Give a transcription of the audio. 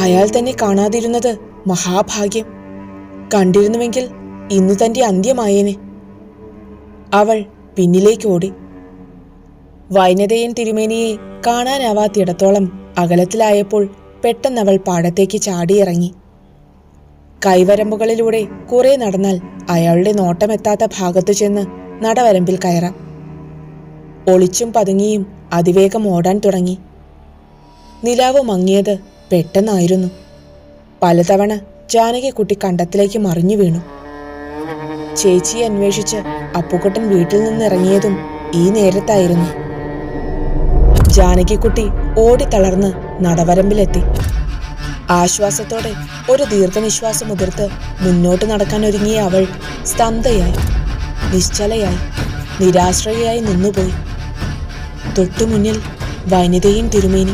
അയാൾ തന്നെ കാണാതിരുന്നത് മഹാഭാഗ്യം. കണ്ടിരുന്നുവെങ്കിൽ ഇന്നു തന്റെ അന്ത്യമായേനെ. അവൾ പിന്നിലേക്കോടി. വൈനതേയൻ തിരുമേനിയെ കാണാനാവാത്തിടത്തോളം അകലത്തിലായപ്പോൾ പെട്ടെന്നവൾ പാടത്തേക്ക് ചാടിയിറങ്ങി. കൈവരമ്പുകളിലൂടെ കുറെ നടന്നാൽ അയാളുടെ നോട്ടമെത്താത്ത ഭാഗത്തു ചെന്ന് നടവരമ്പിൽ കയറാം. ഒളിച്ചും പതുങ്ങിയും അതിവേഗം ഓടാൻ തുടങ്ങി. നിലാവ് മങ്ങിയത് പെട്ടെന്നായിരുന്നു. പലതവണ ജാനകിക്കുട്ടി കണ്ടത്തിലേക്ക് മറിഞ്ഞു വീണു. ചേച്ചിയെ അന്വേഷിച്ച് അപ്പുക്കുട്ടൻ വീട്ടിൽ നിന്നിറങ്ങിയതും ഈ നേരത്തായിരുന്നു. ജാനകിക്കുട്ടി ഓടിത്തളർന്ന് നടവരമ്പിലെത്തി. ആശ്വാസത്തോടെ ഒരു ദീർഘനിശ്വാസം ഉതിർത്ത് മുന്നോട്ട് നടക്കാൻ ഒരുങ്ങിയ അവൾ സ്തബ്ധയായി, നിശ്ചലയായി, നിരാശ്രയയായി നിന്നുപോയി. തൊട്ടുമുന്നിൽ വനിതയും തിരുമേനി.